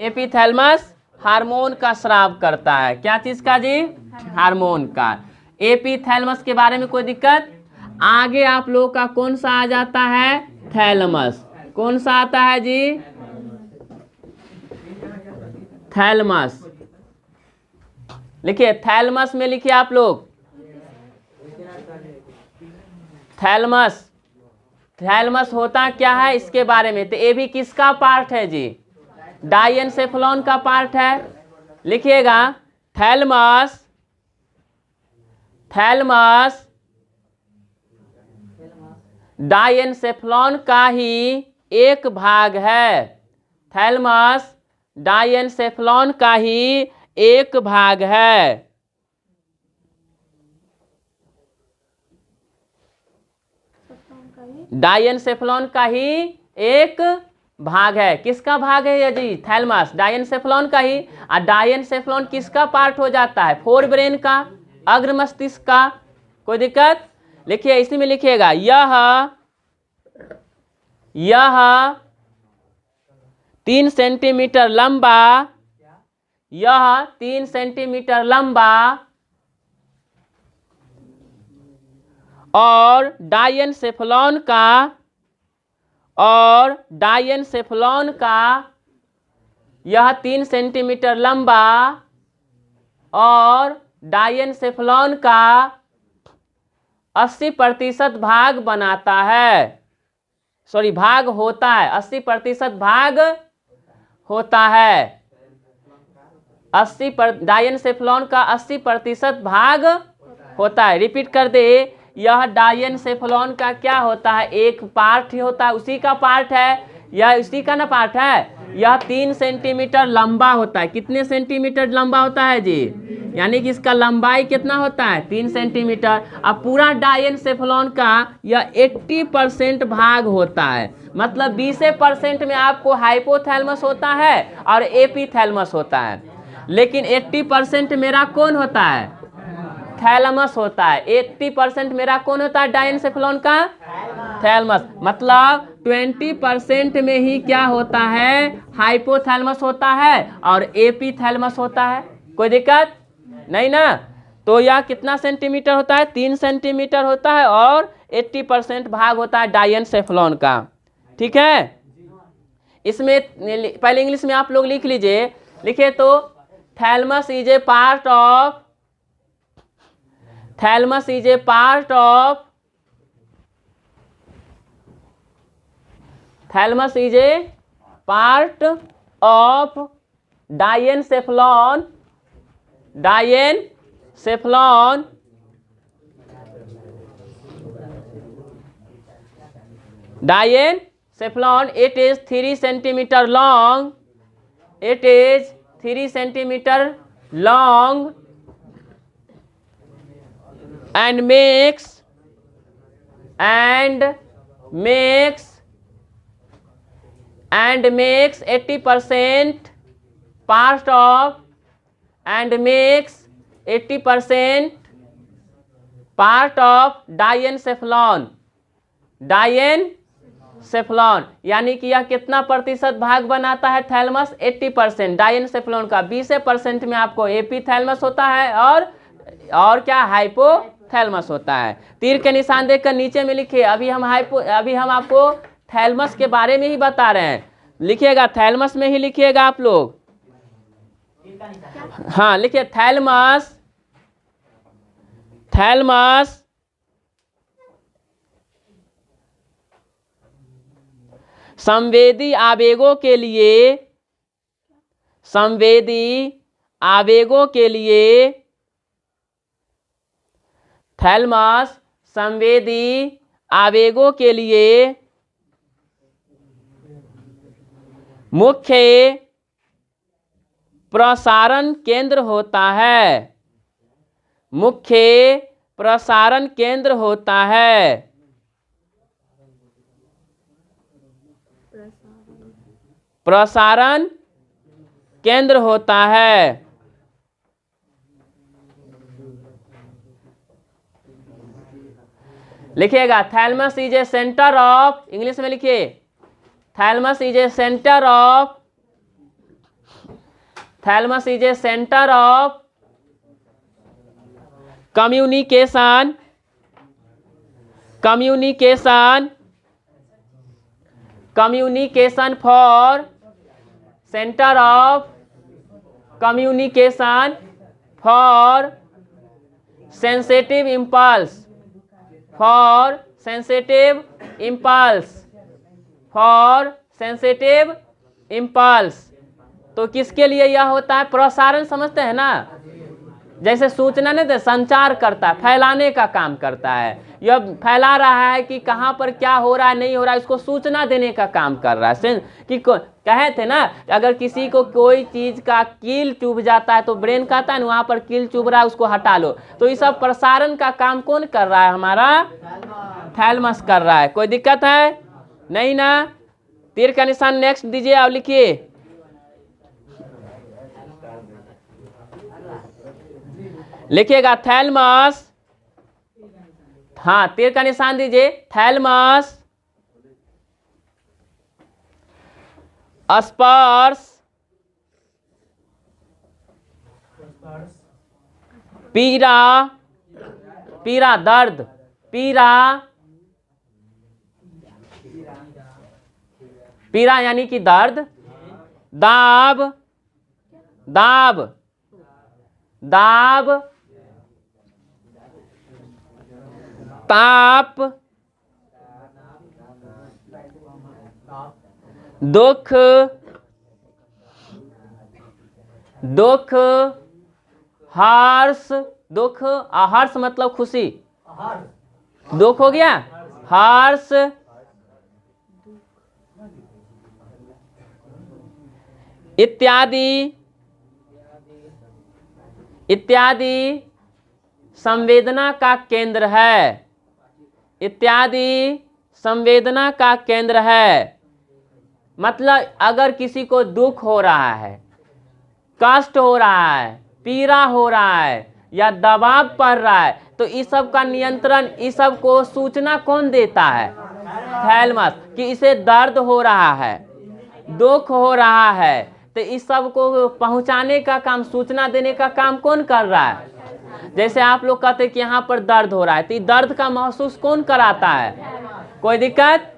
Epithalamus hormone का स्राव करता है। क्या चीज का जी? हार्मोन का। एपिथैलेमस के बारे में कोई दिक्कत? आगे आप लोगों का कौन सा आ जाता है? थैलेमस। कौन सा आता है जी? थैलेमस। लिखिए थैलेमस में, लिखिए आप लोग थैलेमस। थैलेमस होता क्या है इसके बारे में, तो ये भी किसका पार्ट है जी? डायेनसेफलॉन का पार्ट है। लिखिएगा थैलेमस, थैलेमस डायेनसेफलॉन का ही एक भाग है। थैलेमस डायेनसेफलॉन का ही एक भाग है। डायेनसेफलॉन का ही एक भाग है। किसका भाग है ये जी? थैलेमस डायेनसेफलॉन का ही। और डायेनसेफलॉन किसका पार्ट हो जाता है? फोर ब्रेन का, अग्र मस्तिष्क का। कोई दिक्कत? लिखिए इसी में लिखिएगा यह 3 सेंटीमीटर लंबा, यह 3 सेंटीमीटर लंबा और डायेनसेफलॉन का यह 3 सेंटीमीटर लंबा और डायेनसेफलॉन का 80% भाग बनाता है। सॉरी, भाग होता है। 80% भाग होता है। डायेनसेफलॉन का 80% भाग होता है। रिपीट कर दे, यह डायेनसेफलॉन का क्या होता है? एक पार्ट ही होता है, उसी का पार्ट है। यह उसी का ना पार्ट है। यह 3 सेंटीमीटर लंबा होता है। कितने सेंटीमीटर लंबा होता है जी? यानी कि इसका लंबाई कितना होता है? 3 सेंटीमीटर। अब पूरा डायेनसेफलॉन का यह 80% भाग होता है। मतलब 20% में आपको हाइपोथैलेमस होता है और एपिथैलेमस होता है। लेकिन 80% मेरा कौन होता है? थैलेमस होता है। 80% मेरा कौन होता है डायेनसेफलॉन का? थैलेमस। मतलब 20% में ही क्या होता है? हाइपोथैलेमस होता है और एपिथैलेमस होता है। कोई दिक्कत नहीं ना? तो यह कितना सेंटीमीटर होता है? 3 सेंटीमीटर होता है और 80% भाग होता है डायेनसेफलॉन का। ठीक है। इसमें पहले इंग्लिश में आप लोग लिख लीजिए। लिखिए तो thalamus is a part of, thalamus is a part of, thalamus is a part of diencephalon, diencephalon diencephalon. It is 3 centimeter long. It is 3 centimeter long and makes 80% part of, and makes 80% part of डायेनसेफलॉन, डायेनसेफलॉन। यानी कि यह कितना प्रतिशत भाग बनाता है? Thalamus 80%। डायेनसेफलॉन का 20% में आपको एपिथैलेमस होता है और क्या? हाइपोथैलेमस होता है। तीर के निशान देखकर नीचे में लिखिए। अभी हम आपको थैलेमस के बारे में ही बता रहे हैं। लिखिएगा थैलेमस में ही लिखिएगा आप लोग। हाँ लिखिए थैलेमस, थैलेमस संवेदी आवेगों के लिए, संवेदी आवेगों के लिए, थैलेमस संवेदी आवेगों के लिए मुख्य प्रसारण केंद्र होता है। मुख्य प्रसारण केंद्र होता है। प्रसारण केंद्र होता है। लिखिएगा thalamus is A centre of, English में लिखिए thalamus is A centre of thalamus is a centre of communication for centre of communication for sensitive impulse. तो किसके लिए यह होता है? प्रसारण समझते हैं ना, जैसे सूचना नहीं, संचार करता है, फैलाने का काम करता है। यह फैला रहा है कि कहाँ पर क्या हो रहा है, नहीं हो रहा है, इसको सूचना देने का काम कर रहा है। कि कहे थे ना, अगर किसी को कोई चीज का कील चुभ जाता है तो ब्रेन कहता है ना वहाँ पर कील चुभ रहा है, उसको हटा लो। तो ये सब प्रसारण का काम कौन कर रहा है? हमारा थैलमस कर रहा है। कोई दिक्कत है? नहीं ना? तीर का निशान नेक्स्ट दीजिए और लिखिए। लिखिएगा थैलमस, हाँ तीर का निशान दीजिए। थैलमस स्पर्श पीड़ा, दर्द, पीड़ा यानी कि दर्द, दाब, ताप, दुख, हर्ष, हर्ष मतलब खुशी, दुख हो गया, हर्ष, इत्यादि संवेदना का केंद्र है, मतलब अगर किसी को दुख हो रहा है, कष्ट हो रहा है, पीड़ा हो रहा है या दबाव पड़ रहा है, तो इस सब का नियंत्रण, इस सब को सूचना कौन देता है? थैलमस। कि इसे दर्द हो रहा है, दुख हो रहा है, तो इस सब को पहुंचाने का काम, सूचना देने का काम कौन कर रहा है? जैसे आप लोग कहते हैं कि यहाँ पर दर्द हो रहा है, तो दर्द का महसूस कौन कराता है? कोई दिक्कत?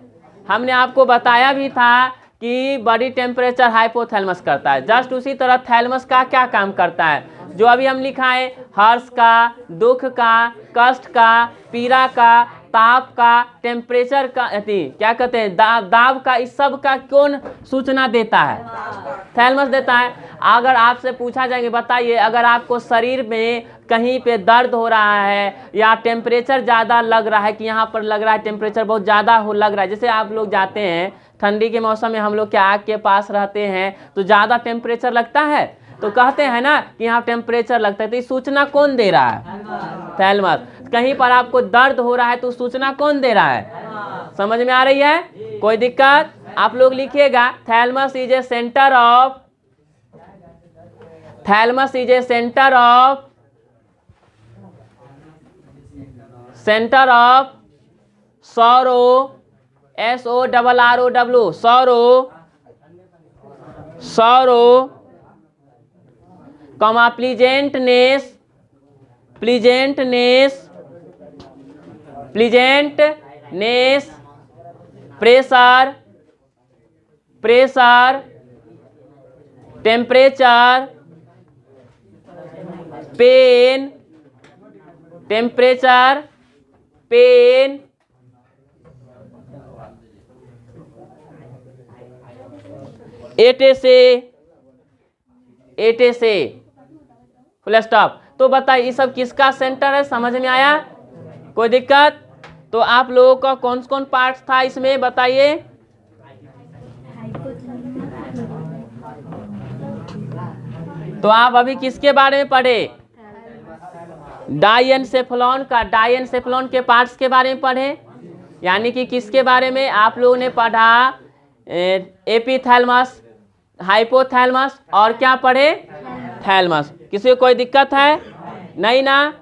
हमने आपको बताया भी था कि बॉडी टेम्परेचर हाइपोथैलेमस करता है। जस्ट उसी तरह थैलमस का क्या काम करता है? जो अभी हम लिखा है, हर्ष का, दुख का, कष्ट का, पीड़ा का, ताप का, टेम्परेचर का, क्या कहते हैं, दाब का, इस सब का कौन सूचना देता है? थैलमस देता है। अगर आपसे पूछा जाएगा, बताइए अगर आपको शरीर में कहीं पे दर्द हो रहा है या टेम्परेचर ज़्यादा लग रहा है, कि यहाँ पर लग रहा है टेम्परेचर बहुत ज़्यादा लग रहा है, जैसे आप लोग जाते हैं ठंडी के मौसम में, हम लोग के आग के पास रहते हैं तो ज़्यादा टेम्परेचर लगता है, तो कहते हैं ना कि यहाँ टेम्परेचर लगता है, तो ये सूचना कौन दे रहा है? थैलमस। कहीं पर आपको दर्द हो रहा है तो सूचना कौन दे रहा है? समझ में आ रही है? कोई दिक्कत? आप लोग लिखिएगा, thalamus is a centre of sorrow, SORROW, sorrow, comma pleasantness, pressure, temperature, pain, etc. Full stop. तो बताइए ये सब किसका सेंटर है? समझ में आया? कोई दिक्कत? तो आप लोगों का कौन कौन पार्ट था इसमें बताइए? तो आप अभी किसके बारे में पढ़े? डायनसेफेलॉन का, डायनसेफेलॉन के पार्ट्स के बारे में पढ़े। यानी कि किसके बारे में आप लोगों ने पढ़ा? एपिथैलेमस, हाइपोथैलेमस और क्या पढ़े? थैलेमस। किसी को कोई दिक्कत है? नहीं ना?